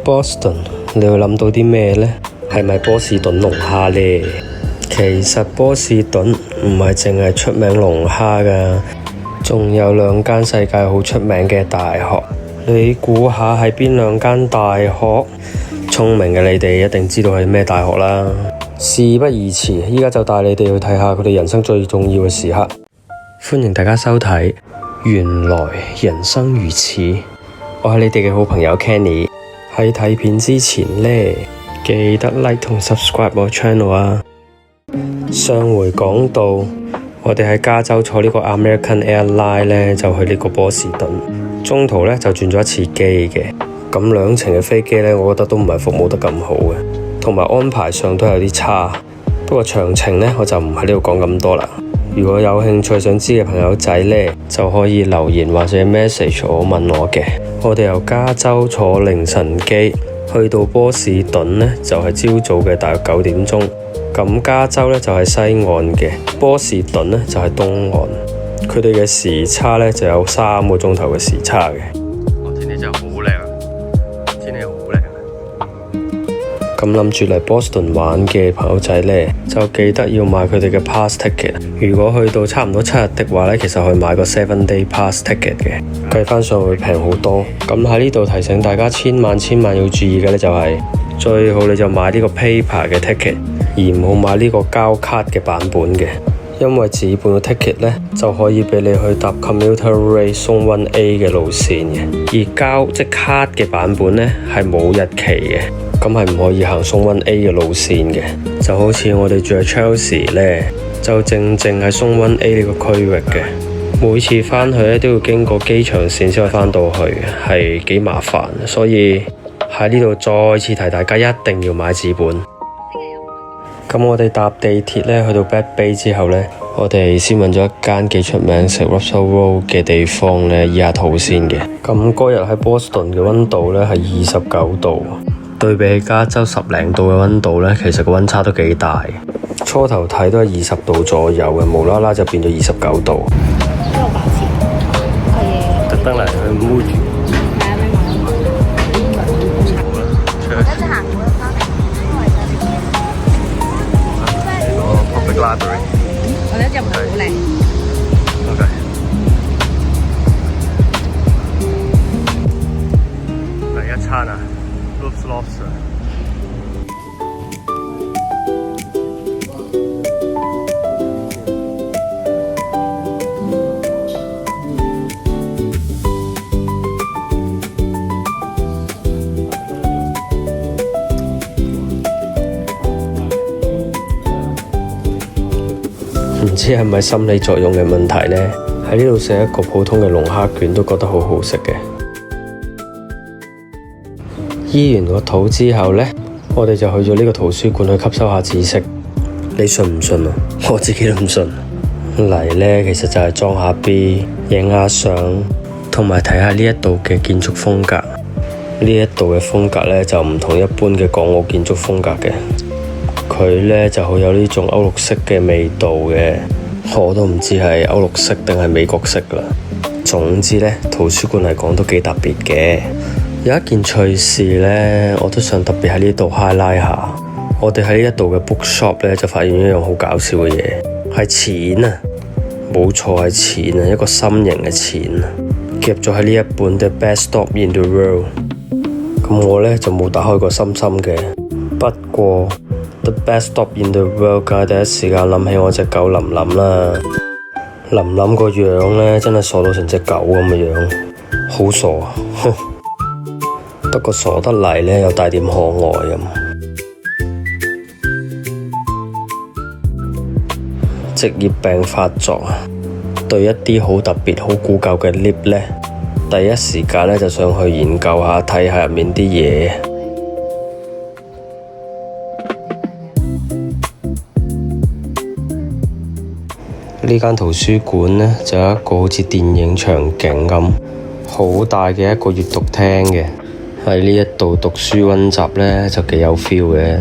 Boston， 你會諗到啲咩呢？係咪波士頓龍蝦呢？其實波士頓唔係淨係出名龍蝦㗎，仲有2間世界好出名嘅大學。你估下係邊2間大學？聰明嘅你哋一定知道係咩大學啦。事不宜遲，依家就帶你哋去睇下佢哋人生最重要嘅時刻。歡迎大家收睇，原來人生如此。我係你哋嘅好朋友 Kenny。喺睇片之前呢，記得 like 同 subscribe 我 channel 啊。上回講到，我哋喺加州坐呢個 American Airline 呢，就去呢個波士頓，中途呢，就轉咗一次機嘅。咁2程嘅飛機呢，我覺得都唔係服務得咁好嘅，同埋安排上都有啲差。不過詳情呢，我就唔喺呢度講咁多啦。如果有興趣想知嘅朋友仔呢，就可以留言或者 message 我問我嘅。我哋由加州坐凌晨機去到波士頓呢，就係朝早嘅大約9點鐘。咁加州呢，就係西岸嘅，波士頓呢，就係東岸。佢哋嘅時差呢，就有3個鐘頭嘅時差嘅。天氣真係好靚啊！天氣好靚啊！咁諗住嚟 Boston 玩嘅朋友仔呢，就記得要買佢哋嘅 pass ticket。如果去到差唔多7日的話呢，其實可以買個7-day pass ticket 嘅，計翻上會平好多。咁喺呢度提醒大家，千萬要注意嘅呢，就係最好你就買呢個 paper 嘅 ticket， 而唔好買呢個膠卡嘅版本嘅，因為紙本嘅 ticket 呢，就可以俾你去搭 Commuter Rail Zone 1A 嘅路線嘅，而膠即卡嘅版本呢，係冇日期嘅，咁係唔可以行 Zone 1A 嘅路線嘅。就好似我哋住喺 Chelsea 呢，就正喺 Zone 1A 呢個區域嘅，每次返去呢，都要經過機場線先可以返到去，係幾麻煩。所以喺呢度再次提大家一定要買紙本。咁我哋搭地鐵呢，去到 Back Bay 之後呢，我哋先揾咗一間幾出名食 Russell Roll 嘅地方呢，醫下肚先嘅。咁嗰日喺 Boston 嘅溫度呢，係29度，對比起加州10零度嘅溫度呢，其實個溫差都幾大。初頭睇都係20度左右嘅，無啦啦就變咗29度。特登嚟去 Muji。我覺得隻唔係好靚。OK。第一餐啊 ，Ruth's Lobster。唔知係咪心理作用嘅問題呢？喺呢度食一個普通嘅龍蝦卷都覺得好好食嘅。醫完個肚之後呢，我哋就去咗呢個圖書館去吸收下知識。你信唔信啊？我自己都唔信。嚟呢，其實就係裝下 B、影下相，同埋睇下呢一度嘅建築風格。呢一度嘅風格呢，就唔同一般嘅港澳建築風格嘅。佢呢就好有呢種歐陸式嘅味道嘅，我都唔知係歐陸式定係美國式啦。總之呢，圖書館嚟講都幾特別嘅。有一件趣事呢，我都想特別喺呢度 highlight 下。我哋喺呢一度嘅 bookshop 呢，就發現一樣好搞笑嘅嘢，係錢啊！冇錯，係錢啊，一個心形嘅錢啊，夾咗喺呢一本 The Best Stop in the World。咁我呢就冇打開過心心嘅，不過The Best Stop in the World， 梗係第一時間諗起我隻狗琳琳啦。琳琳個樣呢，真係傻到成隻狗咁嘅樣，好傻啊！不過傻得嚟呢，又帶點可愛咁。職業病發作啊！對一啲好特別、好古舊嘅 lift 呢，第一時間呢就上去研究下，睇下入面啲嘢。呢間圖書館呢，就有一個好似電影場景咁，好大嘅一個閱讀廳嘅。喺呢一度讀書溫習呢，就幾有 feel 嘅。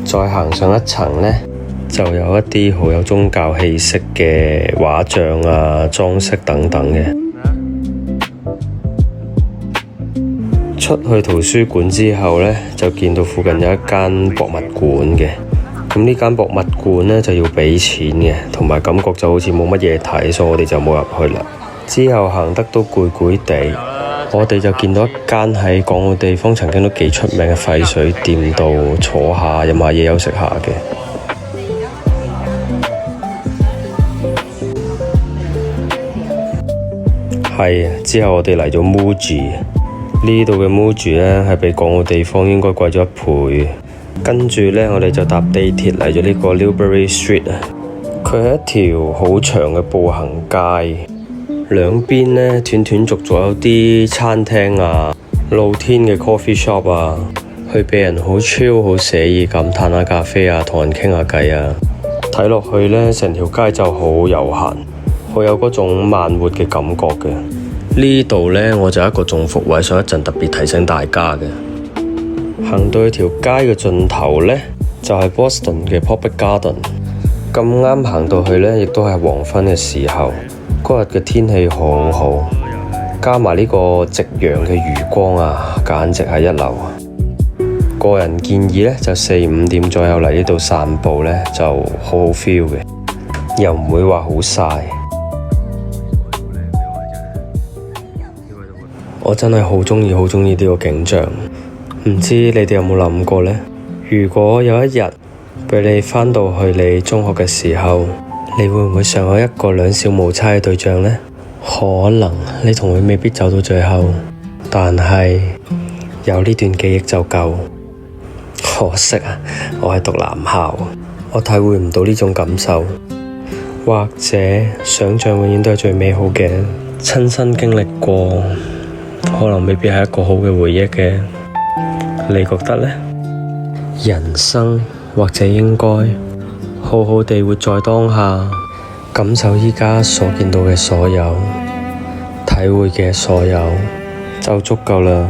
再行上一層呢，就有一啲好有宗教氣息嘅畫像啊、裝飾等等嘅。出去圖書館之後呢，就見到附近有一間博物館嘅。咁呢間博物館呢，就要俾錢嘅，同埋感覺就好似冇乜嘢睇，所以我哋就冇入去啦。之後行得都攰攰地，我哋就見到一間喺港澳地方曾經都幾出名嘅廢水店度坐下飲下嘢休息下嘅。係啊，之後我哋嚟咗 Muji， 呢度嘅 Muji 呢係比港澳地方應該貴咗1倍。跟住呢，我哋就搭地鐵嚟咗呢個 Newbury Street 啊。佢係一條好長嘅步行街，兩邊呢斷斷續續有啲餐廳啊、露天嘅 coffee shop 啊，去俾人好 chill 好寫意咁嘆下咖啡啊，同人傾下偈啊。睇落去呢，成條街就好悠閒，好有嗰種慢活嘅感覺嘅。呢度呢，我就有一個中伏位，想一陣特別提醒大家嘅。行到去條街嘅盡頭呢，就係 Boston 嘅 Public Garden。咁啱行到去呢，亦都係黃昏嘅時候。嗰日嘅天氣好好，加埋呢個夕陽嘅餘光啊，簡直係一流啊！個人建議呢，就4、5點左右嚟呢度散步呢，就好好 feel 嘅，又唔會話好曬。我真係好鍾意呢個景象。唔知你哋有冇諗過呢？如果有一日俾你返到去你中學嘅時候，你會唔會想有一個兩小無猜嘅對象呢？可能你同佢未必走到最後，但係有呢段記憶就夠。可惜啊，我係讀男校，我體會唔到呢種感受。或者想像永遠都係最美好嘅，親身經歷過，可能未必係一個好嘅回憶嘅。你覺得呢？人生或者應該好好地活在當下，感受依家所見到嘅所有，體會嘅所有，就足夠啦。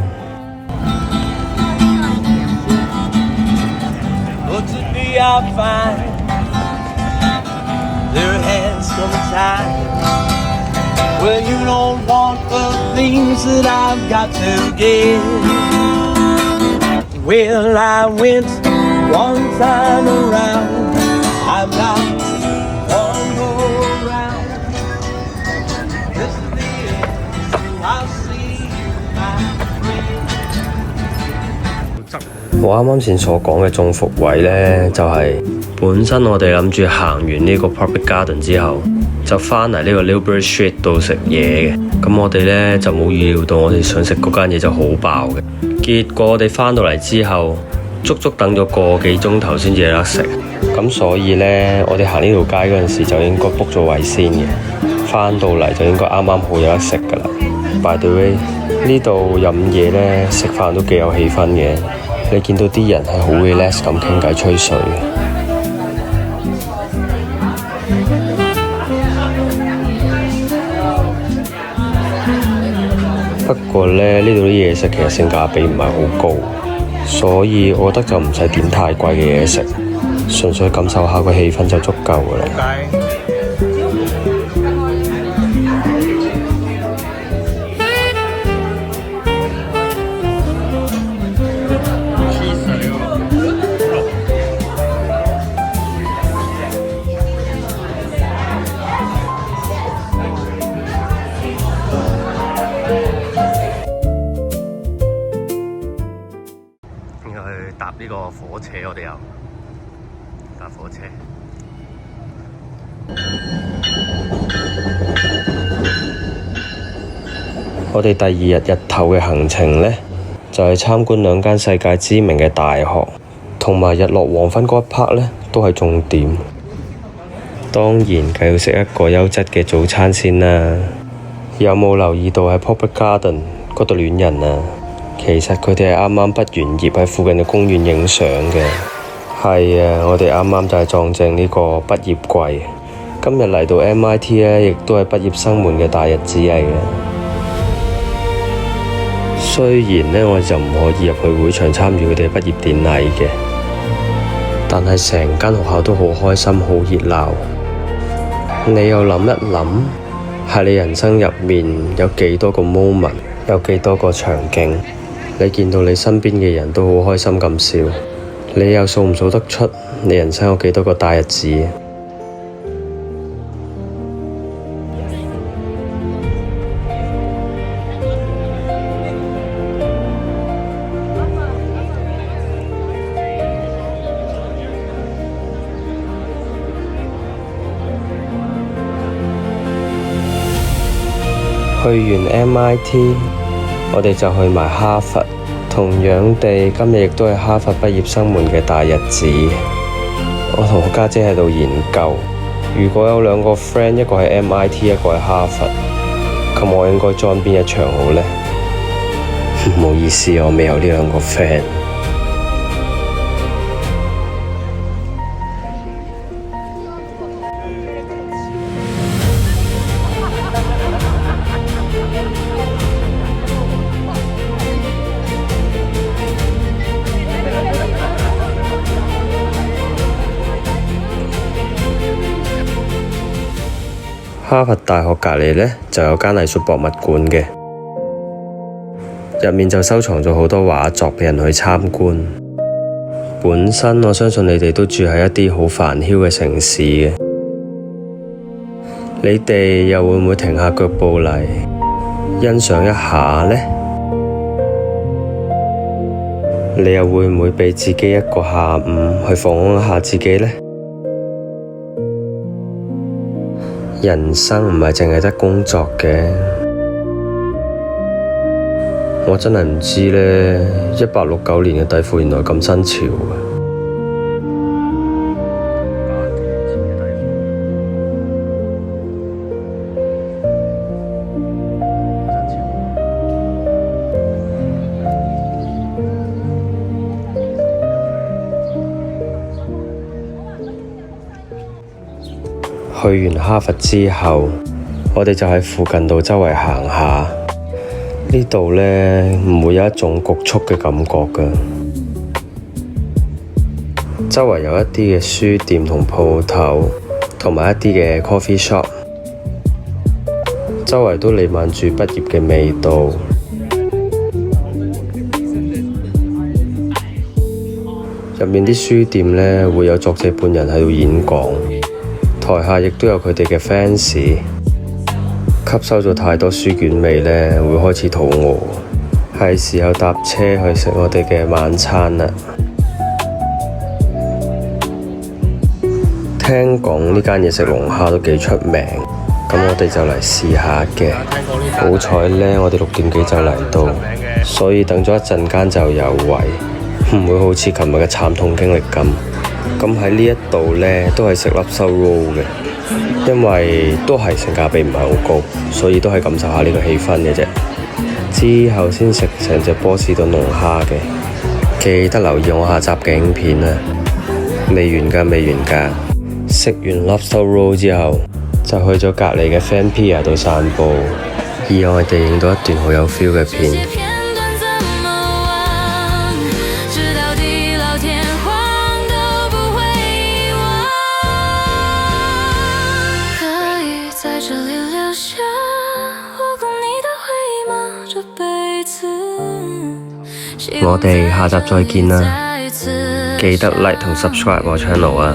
Well, I went one time around, I've got one more round. This is the end, I'll see you, my friend. 我啱啱先所講嘅中伏位呢，就係本身我哋諗住行完呢個 Public Garden 之後，就返嚟呢個 Newbury Street 度食嘢嘅。咁我哋呢，就冇預料到我哋想食嗰間嘢就好爆嘅。結果我哋返到嚟之後，足足等咗個幾鐘頭先至有得食。咁所以呢，我哋行呢條街嗰陣時就應該 book 咗位先嘅。返到嚟就應該啱啱好有得食㗎啦。By the way，呢度飲嘢呢，食飯都幾有氣氛嘅。你見到啲人係好 relax 咁傾偈吹水。不過呢度啲嘢食其實性價比唔係好高，所以我覺得就唔使點太貴嘅嘢食，純粹感受下個氣氛就足夠㗎啦。搭呢個火車，我哋又搭火車。我哋第二日日頭嘅行程呢，就係參觀2間世界知名嘅大學，同埋日落黃昏嗰一 part 呢，都係重點。當然，梗要食一個優質嘅早餐先啦。有冇留意到喺 Public Garden 嗰度戀人啊？其實佢哋係啱啱畢完業喺附近嘅公園影相嘅。係啊，我哋啱啱就係撞正呢個畢業季。今日嚟到 MIT 呢，亦都係畢業生們嘅大日子嚟嘅。雖然呢，我就唔可以入去會場參與佢哋畢業典禮嘅，但係成間學校都好開心，好熱鬧。你又諗一諗，喺你人生入面有幾多個 moment，有幾多個場景，你見到你身邊嘅人都好開心咁笑，你又數唔數得出你人生有幾多個大日子？去完 MIT， 我哋就去埋哈佛。同樣地，今日亦都係哈佛畢業生們嘅大日子。我同我家姐喺度研究，如果有兩個 friend， 一個係 MIT， 一個係哈佛，咁我應該 join 邊一場好呢？唔好意思，我未有呢兩個 friend。哈佛大學隔離呢，就有間藝術博物館嘅，入面就收藏咗好多畫作俾人去參觀。本身我相信你哋都住喺一啲好繁囂嘅城市嘅，你哋又會唔會停下腳步嚟欣賞一下呢？你又會唔會俾自己一個下午去放鬆一下自己呢？人生唔係淨係得工作嘅，我真係唔知呢1869年嘅底褲原來咁新潮嘅。去完哈佛之後，我哋就喺附近度周圍行下。呢度呢，唔會有一種局促嘅感覺㗎。周圍有一啲嘅書店同鋪頭，同埋一啲嘅 coffee shop。周圍都瀰漫住畢業嘅味道。入面啲書店呢，會有作者本人喺度演講。台下亦都有佢哋嘅 fans， 吸收咗太多書卷味呢，會開始肚餓，係時候搭車去食我哋嘅晚餐啦。聽講呢間嘢食龍蝦都幾出名，咁我哋就嚟試下嘅。好彩呢，我哋6點幾就嚟到，所以等咗一陣間就有位，唔會好似琴日嘅慘痛經歷咁。咁喺呢一度呢，都係食粒收 roll 嘅，因為都係性價比唔係好高，所以都係感受下呢個氣氛嘅啫。之後先食成隻波士頓龍蝦嘅，記得留意我下集嘅影片啊！未完㗎，未完㗎。食完 lobster roll 之後，就去咗隔離嘅 Fan Pier 度散步，意外地影到一段好有 feel 嘅片。我哋下集再見啦，記得 like 同 subscribe 我 channel 啊！